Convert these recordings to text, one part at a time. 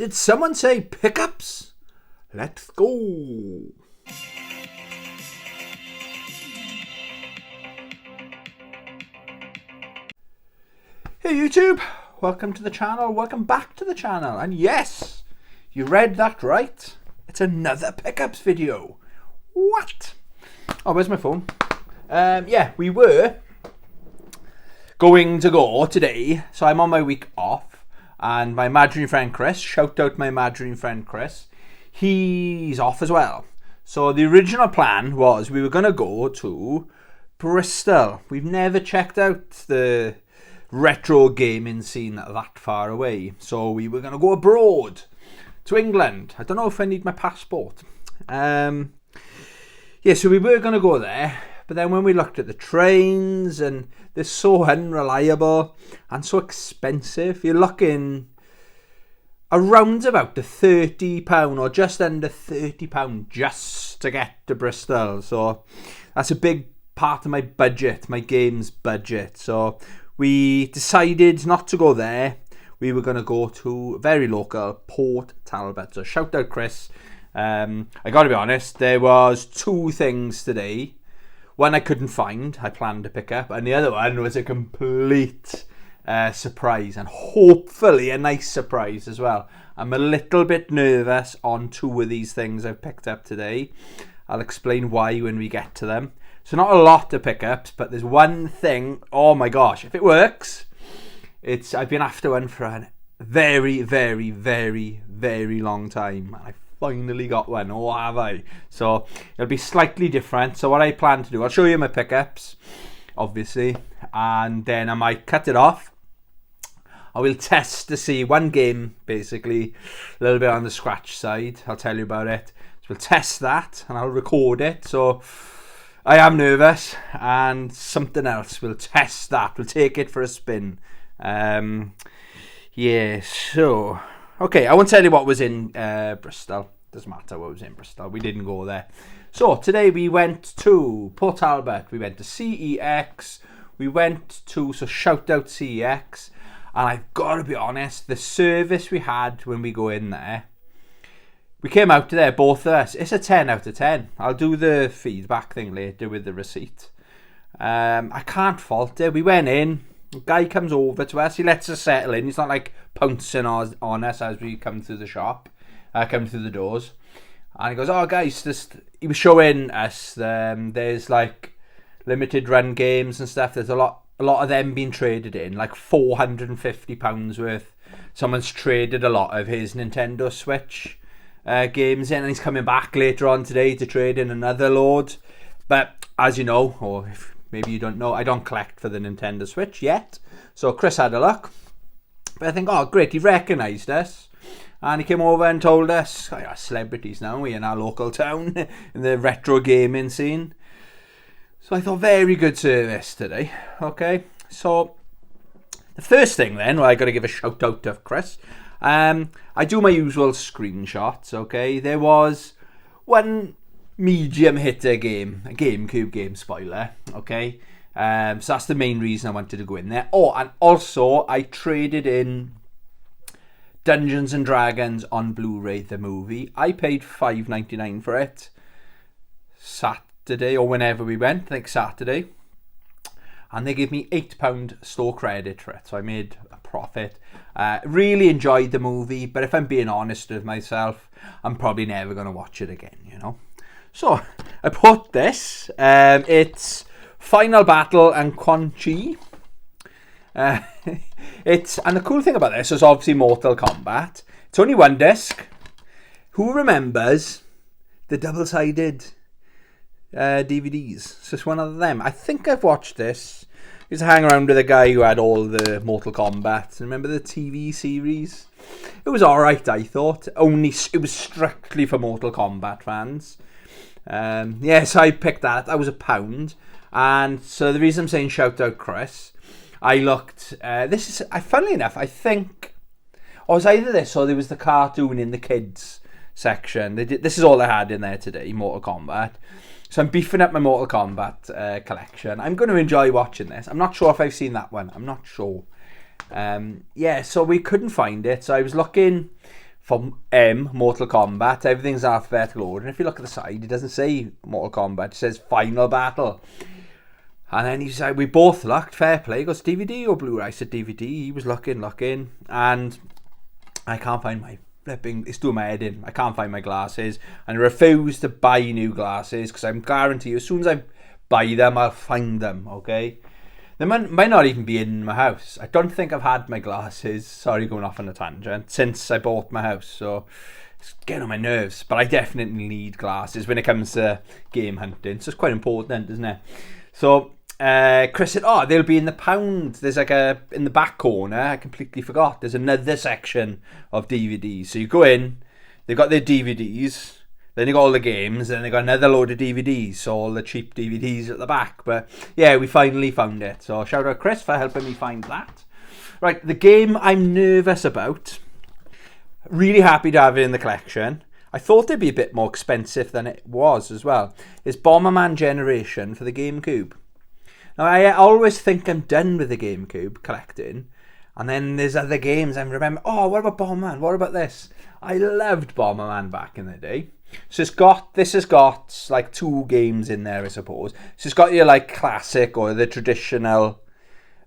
Did someone say pickups? Let's go. Hey YouTube, welcome to the channel, welcome back to the channel, and yes, you read that right, it's another pickups video. What? Oh, where's my phone? Yeah, we were going to go today, so I'm on my week off, and my imaginary friend Chris, shout out my imaginary friend Chris, he's off as well. So the original plan was we were going to go to Bristol. We've never checked out the retro gaming scene that far away, so we were going to go abroad to England. I don't know if I need my passport. Yeah, so we were going to go there, but then when we looked at the trains, and they're so unreliable and so expensive, you're looking around about the £30 or just under £30 just to get to Bristol. So that's a big part of my budget, my games budget. So we decided not to go there. We were going to go to very local Port Talbot. So shout out Chris. I got to be honest, there was two things today. One I couldn't find, I planned to pick up, and the other one was a complete surprise, and hopefully a nice surprise as well. I'm a little bit nervous on two of these things I've picked up today. I'll explain why when we get to them. So not a lot to pick up, but there's one thing, oh my gosh, if it works, I've been after one for a very, very, very, very long time. I finally got one, oh have I? So it'll be slightly different. So what I plan to do, I'll show you my pickups, obviously, and then I might cut it off. I will test to see one game, basically, a little bit on the scratch side. I'll tell you about it. So we'll test that, and I'll record it. So I am nervous, and something else. We'll test that. We'll take it for a spin. Yeah, so okay, I won't tell you what was in Bristol. Doesn't matter what was in Bristol. We didn't go there. So today we went to Port Talbot. We went to CEX. We went to, so shout out CEX. And I've got to be honest, the service we had when we go in there, we came out there, both of us, it's a 10 out of 10. I'll do the feedback thing later with the receipt. I can't fault it. We went in. The guy comes over to us. He lets us settle in. He's not like pouncing on us as we come through the shop, come through the doors. And he goes, oh guys, he was showing us there's like limited run games and stuff. There's a lot of them being traded in, like £450 worth. Someone's traded a lot of his Nintendo Switch games in, and he's coming back later on today to trade in another load. But as you know, or if maybe you don't know, I don't collect for the Nintendo Switch yet. So Chris had a look. But I think, oh great, he recognised us. And he came over and told us, oh, celebrities now, we're in our local town, in the retro gaming scene. So I thought, very good service today. Okay, so the first thing then, well, I got to give a shout out to Chris. I do my usual screenshots, okay. There was one medium hitter game, a GameCube game, spoiler, okay. So that's the main reason I wanted to go in there. Oh, and also I traded in Dungeons and Dragons on Blu-ray, the movie. I paid $5.99 for it Saturday, or whenever we went, I think Saturday, and they gave me £8 store credit for it, so I made a profit. Really enjoyed the movie, but if I'm being honest with myself, I'm probably never going to watch it again, you know. So I put this, it's Final Battle and Quan Chi. And the cool thing about this is obviously Mortal Kombat. It's only one disc. Who remembers the double-sided DVDs? So it's one of them. I think I've watched this. I used to hang around with a guy who had all the Mortal Kombat. Remember the TV series? It was alright, I thought. It was strictly for Mortal Kombat fans. Yes, I picked that. That was £1. And so the reason I'm saying shout out Chris, I looked, funnily enough, I think, it was either this or there was the cartoon in the kids section. This is all they had in there today, Mortal Kombat. So I'm beefing up my Mortal Kombat collection. I'm going to enjoy watching this. I'm not sure if I've seen that one. I'm not sure. Yeah, so we couldn't find it. So I was looking for M, Mortal Kombat, everything's alphabetical order. And if you look at the side, it doesn't say Mortal Kombat, it says Final Battle. And then he said, we both looked, fair play. He goes, DVD or Blu-ray? I said DVD. He was looking. And I can't find my flipping, it's doing my head in. I can't find my glasses. And I refuse to buy new glasses because I'm guarantee you, as soon as I buy them, I'll find them, okay? They might not even be in my house. I don't think I've had my glasses, sorry going off on a tangent, since I bought my house. So it's getting on my nerves. But I definitely need glasses when it comes to game hunting. So it's quite important, isn't it? So Chris said, oh, they'll be in the pound. There's like in the back corner, I completely forgot. There's another section of DVDs. So you go in, they've got their DVDs. Then you got all the games, then they got another load of DVDs, so all the cheap DVDs at the back. But yeah, we finally found it. So shout out Chris for helping me find that. Right, the game I'm nervous about. Really happy to have it in the collection. I thought it'd be a bit more expensive than it was as well. Is Bomberman Generation for the GameCube. Now I always think I'm done with the GameCube collecting. And then there's other games I remember, oh, what about Bomberman? What about this? I loved Bomberman back in the day. So this has got like 2 games in there, I suppose. So it's got your like classic or the traditional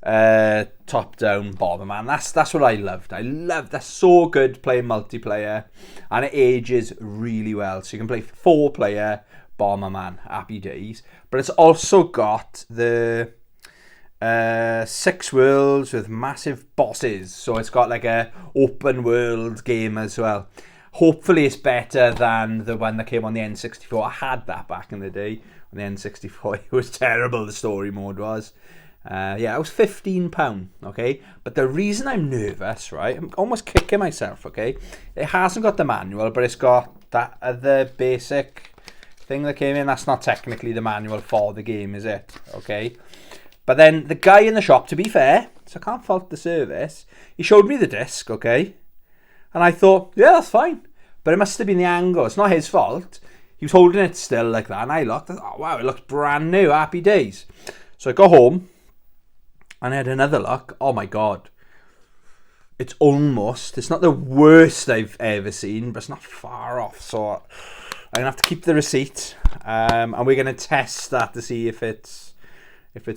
top-down Bomberman. That's what I loved. That's so good playing multiplayer, and it ages really well. So you can play 4-player Bomberman, happy days. But it's also got the 6 worlds with massive bosses. So it's got like a open world game as well. Hopefully it's better than the one that came on the N64. I had that back in the day on the N64. It was terrible, the story mode was. Yeah, it was £15, okay? But the reason I'm nervous, right, I'm almost kicking myself, okay? It hasn't got the manual, but it's got that other basic thing that came in. That's not technically the manual for the game, is it? Okay? But then the guy in the shop, to be fair, so I can't fault the service, he showed me the disc, okay? And I thought, yeah, that's fine. But it must have been the angle. It's not his fault. He was holding it still like that. And I looked, oh, wow, it looks brand new. Happy days. So I got home and I had another look. Oh, my God. It's not the worst I've ever seen, but it's not far off. So I'm going to have to keep the receipt. And we're going to test that to see if it's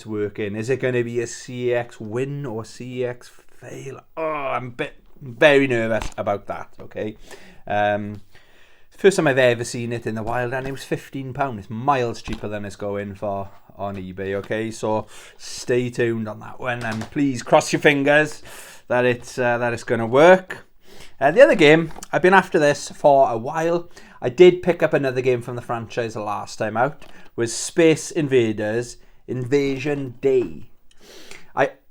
working. Is it going to be a CEX win or a CEX fail? Oh, I'm very nervous about that, okay? First time I've ever seen it in the wild, and it was £15. It's miles cheaper than it's going for on eBay, okay? So stay tuned on that one, and please cross your fingers that it's going to work. The other game, I've been after this for a while. I did pick up another game from the franchise the last time out, was Space Invaders Invasion Day.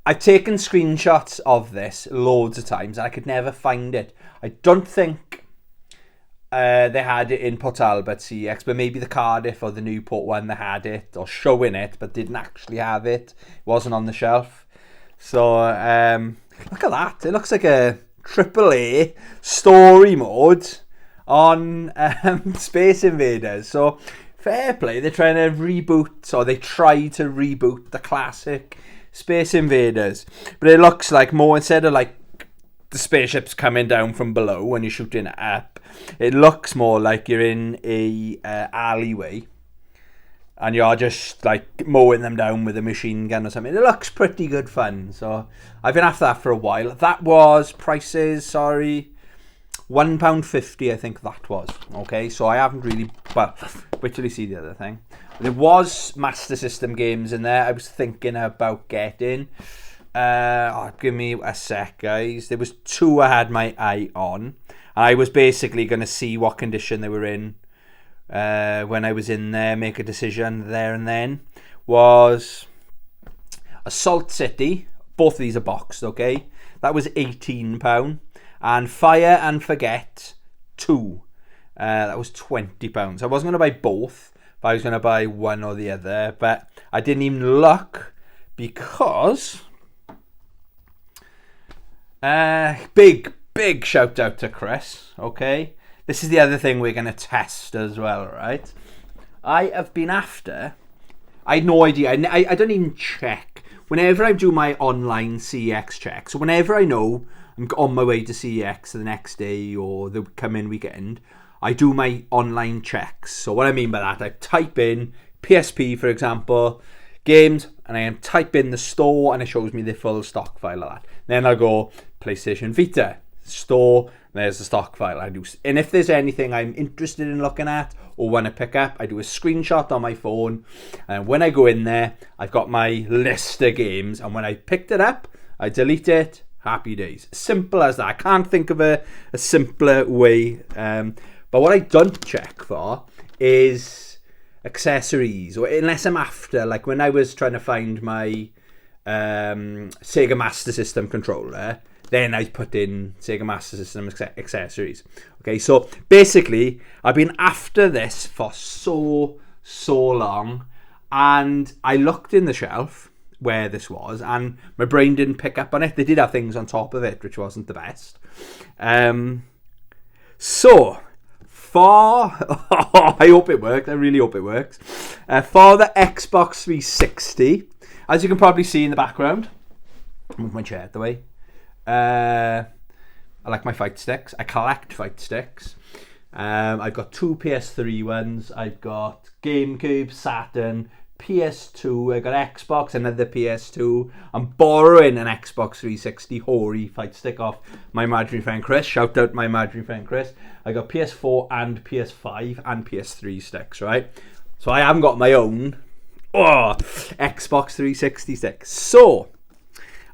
I've taken screenshots of this loads of times and I could never find it. I don't think they had it in Port Talbot CEX, but maybe the Cardiff or the Newport one, they had it or showing it, but didn't actually have it. It wasn't on the shelf. So look at that. It looks like a AAA story mode on Space Invaders. So fair play. They're trying to reboot, or they try to reboot the classic Space Invaders, but it looks like more, instead of like the spaceships coming down from below when you're shooting it up, it looks more like you're in a alleyway and you're just like mowing them down with a machine gun or something. It looks pretty good fun. So I've been after that for a while. That was prices, sorry, £1.50 I think that was. Okay, so I haven't really, well, wait till you see the other thing. There was Master System games in there I was thinking about getting. Give me a sec, guys. There was 2 I had my eye on, and I was basically going to see what condition they were in when I was in there, make a decision there and then. Was Assault City. Both of these are boxed, okay? That was £18. And Fire and Forget 2. That was £20. I wasn't going to buy both, but I was going to buy one or the other. But I didn't even look because big shout out to Chris. Okay, this is the other thing we're going to test as well, right? I have been after. I had no idea. I don't even check. Whenever I do my online CEX check, so whenever I know I'm on my way to CEX the next day or the coming weekend, I do my online checks. So what I mean by that, I type in PSP, for example, games, and I type in the store, and it shows me the full stock file of that. Then I'll go PlayStation Vita, store, there's the stock file. And if there's anything I'm interested in looking at or want to pick up, I do a screenshot on my phone, and when I go in there, I've got my list of games, and when I picked it up, I delete it. Happy days. Simple as that. I can't think of a simpler way. But what I don't check for is accessories, or unless I'm after, like when I was trying to find my Sega Master System controller, then I put in Sega Master System accessories. Okay, so basically, I've been after this for so long, and I looked in the shelf where this was, and my brain didn't pick up on it. They did have things on top of it, which wasn't the best. So, I hope it worked. I really hope it works. For the Xbox 360, as you can probably see in the background, move my chair out the way. I like my fight sticks. I collect fight sticks. I've got 2 PS3 ones. I've got GameCube, Saturn, PS2. I got Xbox, another PS2. I'm borrowing an Xbox 360 Hori fight stick off my imaginary friend Chris. Shout out my imaginary friend Chris. I got PS4 and PS5 and PS3 sticks, right? So I haven't got my own Xbox 360 stick. So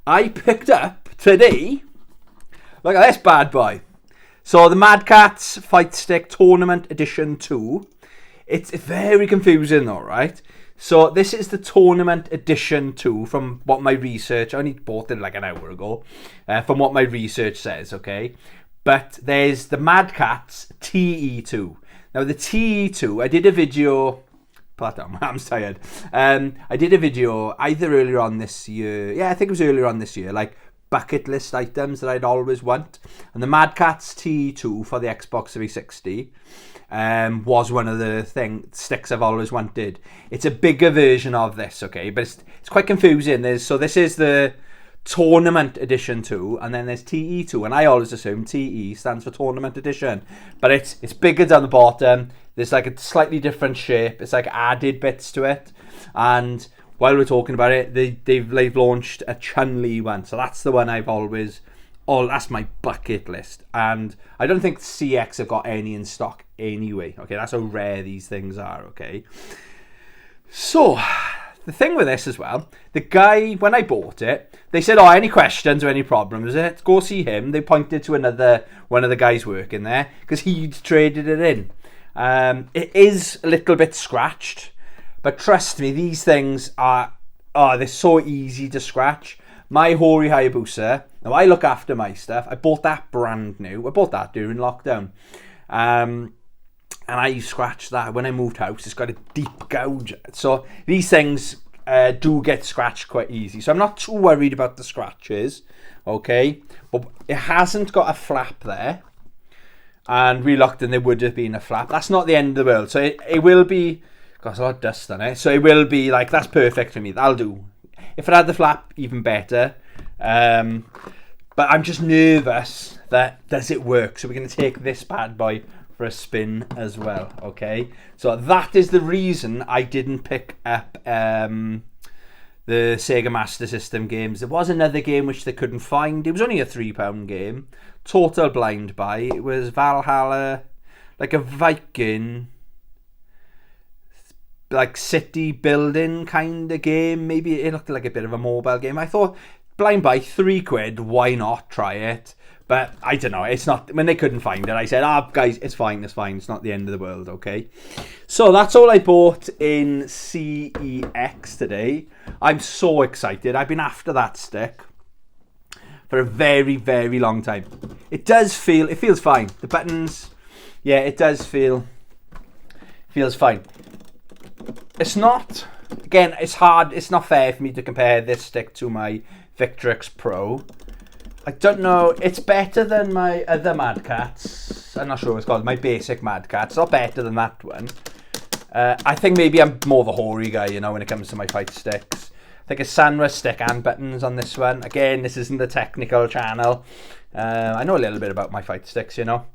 I picked up today, look at this bad boy. So the Mad Catz Fight Stick Tournament Edition 2. It's very confusing though, right? So this is the Tournament Edition 2 from what my research, I only bought it like an hour ago, from what my research says, okay? But there's the Mad Catz TE2. Now the TE2, I did a video, put that down, my arm's tired. I did a video either earlier on this year, yeah, I think it was earlier on this year, like bucket list items that I'd always want. And the Mad Catz TE2 for the Xbox 360 was one of the sticks I've always wanted. It's a bigger version of this, okay, but it's quite confusing. So this is the Tournament Edition 2, and then there's TE2, and I always assume TE stands for Tournament Edition, but it's bigger down the bottom. There's like a slightly different shape. It's like added bits to it, and while we're talking about it, they've launched a Chun-Li one, so that's the one I've always. Oh, that's my bucket list, and I don't think CEX have got any in stock anyway. Okay, that's how rare these things are. Okay, so the thing with this as well, the guy, when I bought it, they said, any questions or any problems, go see him. They pointed to one of the guys working there, because he'd traded it in. It is a little bit scratched, but trust me, these things they're so easy to scratch. My Hori Hayabusa, now I look after my stuff. I bought that brand new. I bought that during lockdown. And I scratched that when I moved house. It's got a deep gouge. So these things do get scratched quite easy. So I'm not too worried about the scratches. Okay. But it hasn't got a flap there. And we looked and there would have been a flap. That's not the end of the world. So it will be, got there's a lot of dust on it. So it will be like, that's perfect for me. That'll do. If it had the flap, even better. But I'm just nervous that does it work. So we're going to take this bad boy for a spin as well. Okay. So that is the reason I didn't pick up the Sega Master System games. There was another game which they couldn't find. It was only a £3 game. Total blind buy. It was Valhalla, like a Viking, like city building kind of game. Maybe it looked like a bit of a mobile game. I thought, blind buy, £3, why not try it? But I don't know, it's not, when they couldn't find it, I said, guys, it's fine, it's not the end of the world, okay? So that's all I bought in CEX today. I'm so excited. I've been after that stick for a very, very long time. It feels fine. The buttons, yeah, it does feels fine. It's not, again, it's hard, it's not fair for me to compare this stick to my Victrix Pro. I don't know, it's better than my other Mad Catz. I'm not sure what it's called, my basic Mad Catz. It's not better than that one. I think maybe I'm more of a Hori guy, when it comes to my fight sticks. I think a Sanwa stick and buttons on this one. Again, this isn't the technical channel. I know a little bit about my fight sticks, you know.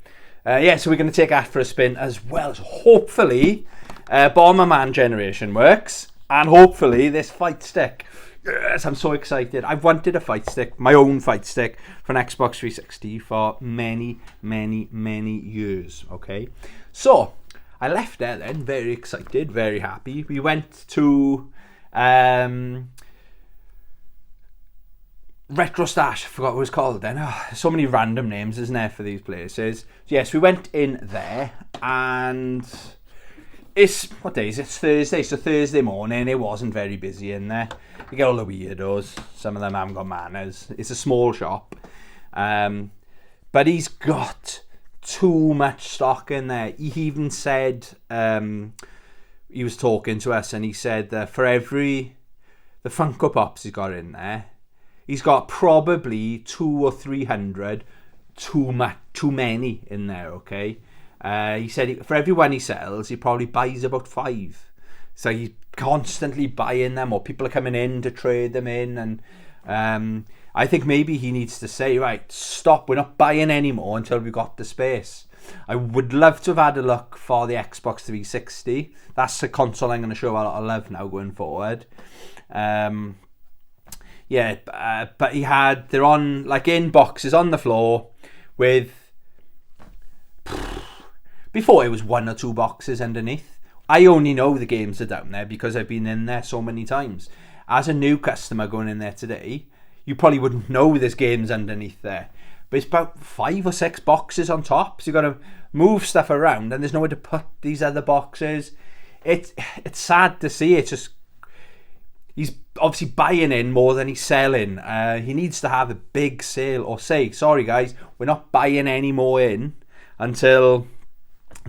Yeah, so we're going to take that for a spin as well. So hopefully Bomberman Generation works, and hopefully this fight stick. Yes, I'm so excited. I've wanted a fight stick, my own fight stick, for an Xbox 360 for many, many, many years, okay? So, I left there then, very excited, very happy. We went to Retro Stash, I forgot what it was called then. Oh, so many random names, isn't there, for these places? So yes, we went in there, and what day is it? It's Thursday, so Thursday morning, it wasn't very busy in there. You get all the weirdos, some of them haven't got manners. It's a small shop, but he's got too much stock in there. He even said, he was talking to us, and he said that for the Funko Pops he's got in there, he's got probably 200 or 300 too many in there, okay? He said for every one he sells, he probably buys about 5. So he's constantly buying them, or people are coming in to trade them in. And I think maybe he needs to say, right, stop, we're not buying anymore until we've got the space. I would love to have had a look for the Xbox 360. That's the console I'm going to show a lot of love now going forward. Yeah, but they're on, like, in boxes on the floor with, before it was 1 or 2 boxes underneath. I only know the games are down there because I've been in there so many times. As a new customer going in there today, you probably wouldn't know there's games underneath there. But it's about 5 or 6 boxes on top, so you've got to move stuff around, and there's nowhere to put these other boxes. It's sad to see. It's just, he's obviously buying in more than he's selling. He needs to have a big sale, or say, sorry guys, we're not buying any more in until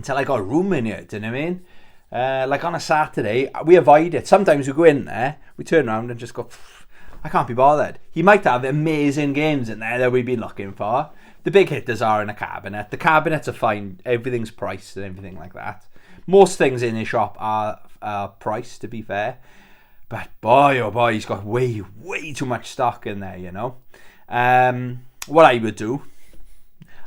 I got a room in here. Do you know what I mean? Like on a Saturday, we avoid it. Sometimes we go in there, we turn around and just go, I can't be bothered. He might have amazing games in there that we've been looking for. The big hitters are in a cabinet. The cabinets are fine. Everything's priced and everything like that. Most things in his shop are priced, to be fair. But boy, oh boy, he's got way, way too much stock in there, you know. What I would do,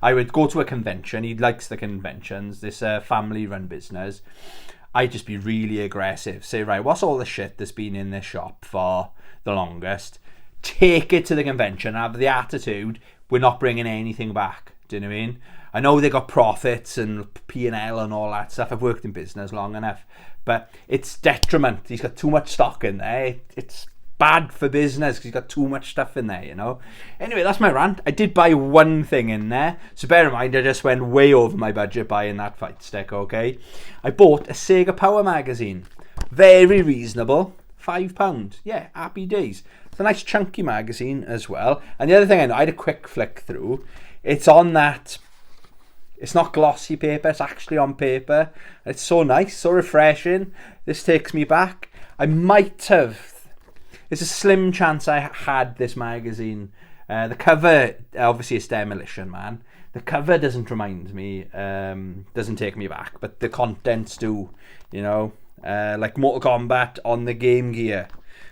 I would go to a convention. He likes the conventions. This family-run business. I'd just be really aggressive. Say, right, what's all the shit that's been in this shop for the longest? Take it to the convention. Have the attitude, we're not bringing anything back. Do you know what I mean? I know they got profits and P&L and all that stuff. I've worked in business long enough. But it's detriment. He's got too much stock in there. It's bad for business because he's got too much stuff in there, you know. Anyway, that's my rant. I did buy one thing in there, so bear in mind I just went way over my budget buying that fight stick, okay. I bought a Sega Power magazine, very reasonable, £5. Yeah, happy days. It's a nice chunky magazine as well. And the other thing I had a quick flick through, it's on that, it's not glossy paper, it's actually on paper. It's so nice, so refreshing. This takes me back. I might have, there's a slim chance I had this magazine. The cover, obviously it's Demolition Man. The cover doesn't remind me, doesn't take me back, but the contents do, you know. Like Mortal Kombat on the Game Gear,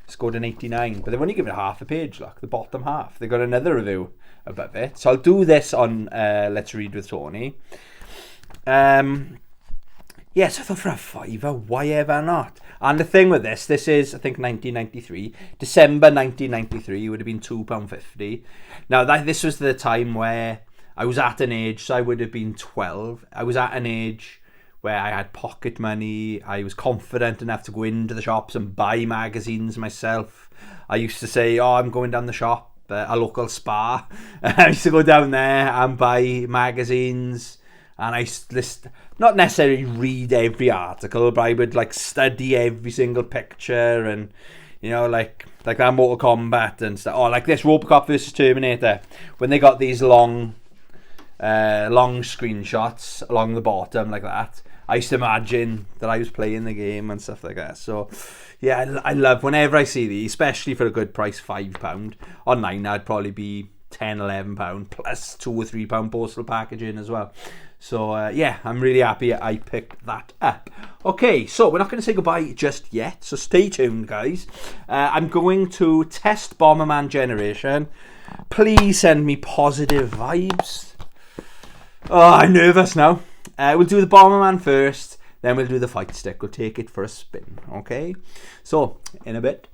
scored an 89, but they've only given it half a page, look, the bottom half. They've got another review above it. So I'll do this on Let's Read with Tony. Yes, I thought for a £5, why ever not? And the thing with this is, I think 1993, December 1993, would have been £2.50. Now, this was the time where I was at an age, so I would have been 12. I was at an age where I had pocket money. I was confident enough to go into the shops and buy magazines myself. I used to say, oh, I'm going down the shop, a local Spar. I used to go down there and buy magazines. And I not necessarily read every article, but I would like study every single picture, and you know, like that Mortal Kombat and stuff. Or like this Robocop versus Terminator, when they got these long screenshots along the bottom like that. I used to imagine that I was playing the game and stuff like that. So yeah, I love whenever I see these, especially for a good price, £5. Online I'd probably be £10-11 plus £2 or £3 postal packaging as well. So yeah, I'm really happy I picked that up. Okay, so we're not going to say goodbye just yet, so stay tuned guys. I'm going to test Bomberman Generation. Please send me positive vibes. Oh, I'm nervous now. We'll do the Bomberman first, then we'll do the fight stick. We'll take it for a spin, okay? So, in a bit.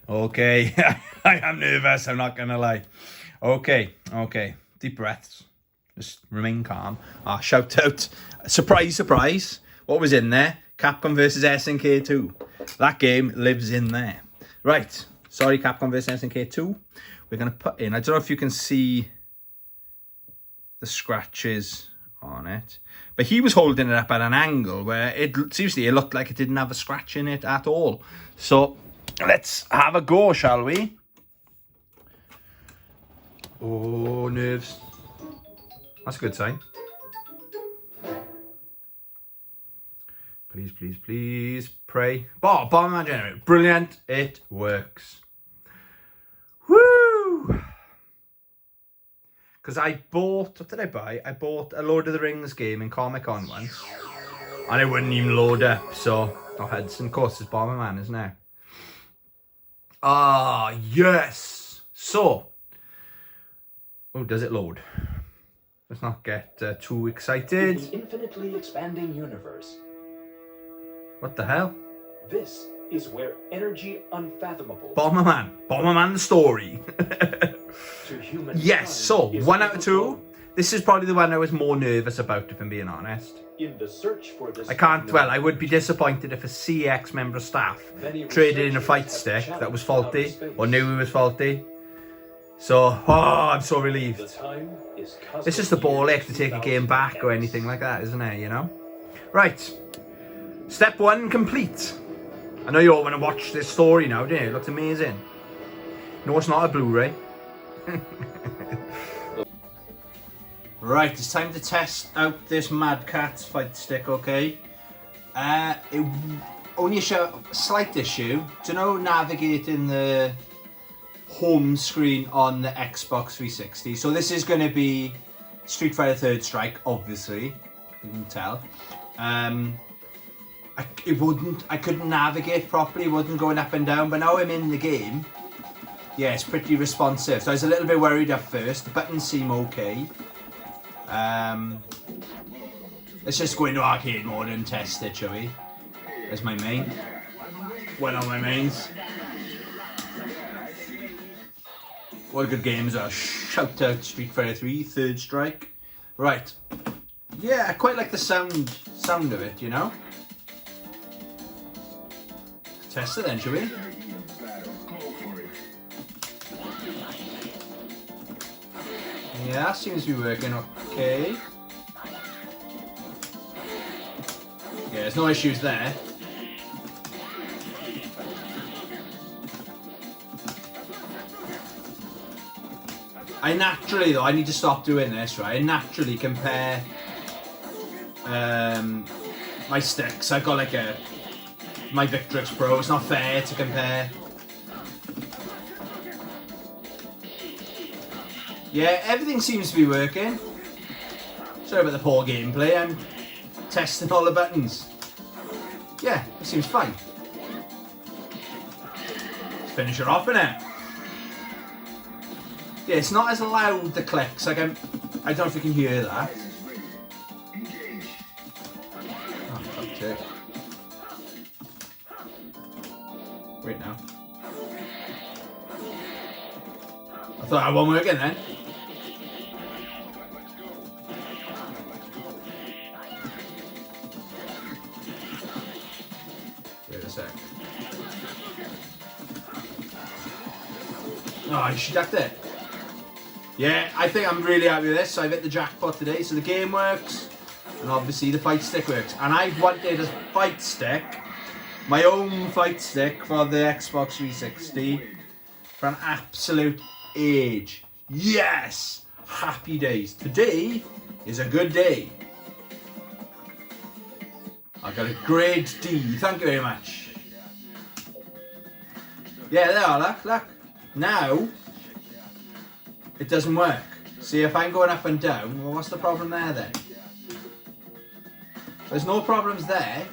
Okay, I am nervous, I'm not gonna lie. Okay, deep breaths. Just remain calm. Shout out. Surprise, surprise. What was in there? Capcom vs SNK 2. That game lives in there. Right, sorry Capcom vs SNK 2. We're gonna put in, I don't know if you can see the scratches on it, but he was holding it up at an angle where it seriously, it looked like it didn't have a scratch in it at all. So let's have a go, shall we? Oh, nerves. That's a good sign. Please, please, please pray. Bomberman generator. Brilliant. It works. Woo! Because I bought, what did I buy? I bought a Lord of the Rings game in Comic-Con once. And it wouldn't even load up. So, Hudson, of course, it's Bomberman, isn't it? Ah, yes. So, oh, does it load? Let's not get too excited. The infinitely expanding universe. What the hell? This is where energy unfathomable. Bomberman the story. To human yes, so 1 out of 2. This is probably the one I was more nervous about, if I'm being honest. In the search for this, I would be disappointed if a CEX member of staff traded in a fight stick that was faulty or knew it was faulty. So, I'm so relieved. It's just a ball ache to take a game back or anything like that, isn't it, you know? Right. Step 1 complete. I know you all want to watch this story now, don't you? It looks amazing. No, it's not a Blu-ray. Right, it's time to test out this Mad Catz fight stick, okay? Only a slight issue. Do you know navigating the home screen on the Xbox 360? So this is going to be Street Fighter Third Strike, obviously. You can tell. I couldn't navigate properly, it wasn't going up and down, but now I'm in the game. Yeah, it's pretty responsive. So I was a little bit worried at first. The buttons seem okay. Let's just go into arcade mode and test it, shall we? There's my main. One of my mains. What good games are. Shout out Street Fighter 3, Third Strike. Right. Yeah, I quite like the sound of it, you know? Test it then, shall we? Yeah, seems to be working okay. Yeah, there's no issues there. I need to stop doing this, right? I naturally compare my sticks. I've got like my Victrix Pro. It's not fair to compare. Yeah, everything seems to be working. Sorry about the poor gameplay. I'm testing all the buttons. Yeah, it seems fine. Let's finish it off, innit? Yeah, it's not as loud, the clicks. Like I don't know if you can hear that. Oh, fuck's sake. Wait now. I thought I won't work in then. Wait a sec. Oh, she jacked it. Yeah, I think I'm really happy with this. So I've hit the jackpot today. So the game works, and obviously the fight stick works. And I've wanted a fight stick, my own fight stick for the Xbox 360 for an absolute age. Yes! Happy days. Today is a good day. I got a grade D. Thank you very much. Yeah, there are, look. Now, it doesn't work. See, if I'm going up and down, well, what's the problem there then? There's no problems there.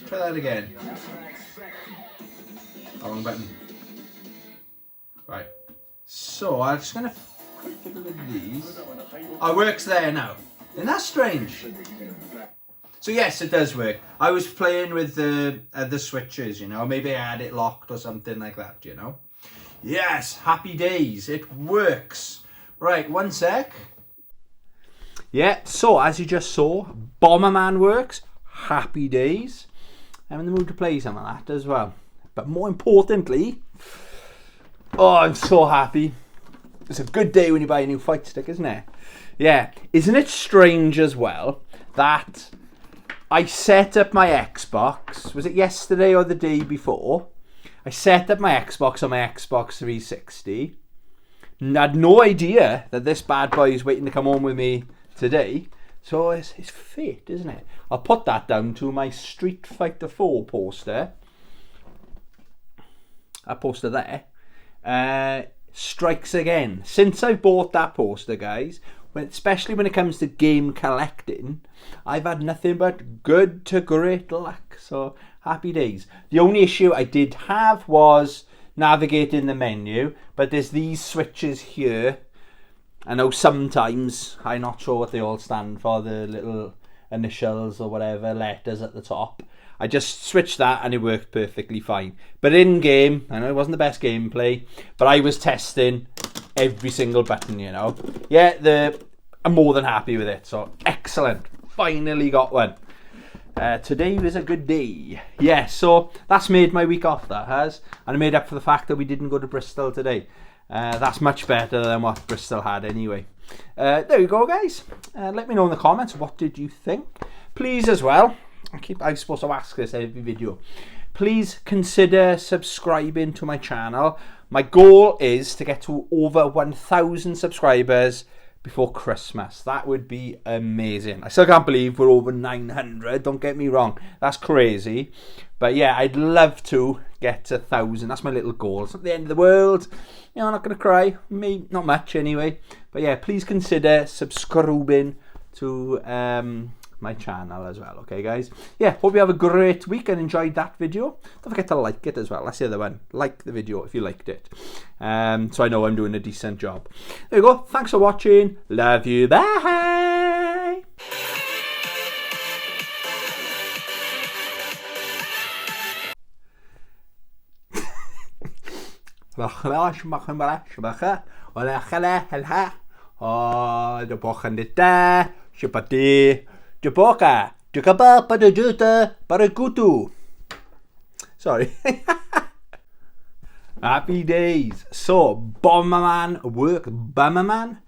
Try that again. Wrong button. Right. So I'm just gonna fiddle with these. Oh, it works there now. Isn't that strange? So yes, it does work. I was playing with the switches, you know. Maybe I had it locked or something like that, you know. Yes, happy days. It works. Right, one sec. Yeah, so as you just saw, Bomberman works. Happy days. I'm in the mood to play some of that as well. But more importantly, oh, I'm so happy. It's a good day when you buy a new fight stick, isn't it? Yeah. Isn't it strange as well that I set up my Xbox, was it yesterday or the day before? I set up my Xbox on my Xbox 360. Had no idea that this bad boy is waiting to come home with me today. So it's fate, isn't it? I'll put that down to my Street Fighter 4 poster. That poster there. Strikes again. Since I bought that poster, guys, especially when it comes to game collecting, I've had nothing but good to great luck. So happy days. The only issue I did have was navigating the menu, but there's these switches here. I know sometimes, I'm not sure what they all stand for, the little initials or whatever, letters at the top. I just switched that and it worked perfectly fine. But in game, I know it wasn't the best gameplay, but I was testing every single button, you know. Yeah, I'm more than happy with it, so excellent. Finally got one. Today was a good day. Yeah, so that's made my week off, that has. And I made up for the fact that we didn't go to Bristol today. That's much better than what Bristol had anyway. There you go, guys. Let me know in the comments, what did you think? Please as well, I'm supposed to ask this every video. Please consider subscribing to my channel. My goal is to get to over 1,000 subscribers before Christmas. That would be amazing. I still can't believe we're over 900. Don't get me wrong. That's crazy. But yeah, I'd love to get to 1,000. That's my little goal. It's not the end of the world. You know, I'm not going to cry. Maybe not much anyway. But yeah, please consider subscribing to my channel as well. Okay, guys? Yeah, hope you have a great week and enjoyed that video. Don't forget to like it as well. That's the other one. Like the video if you liked it. So I know I'm doing a decent job. There you go. Thanks for watching. Love you. Bye. Sorry. Happy days. So, Bomberman work. Bomberman?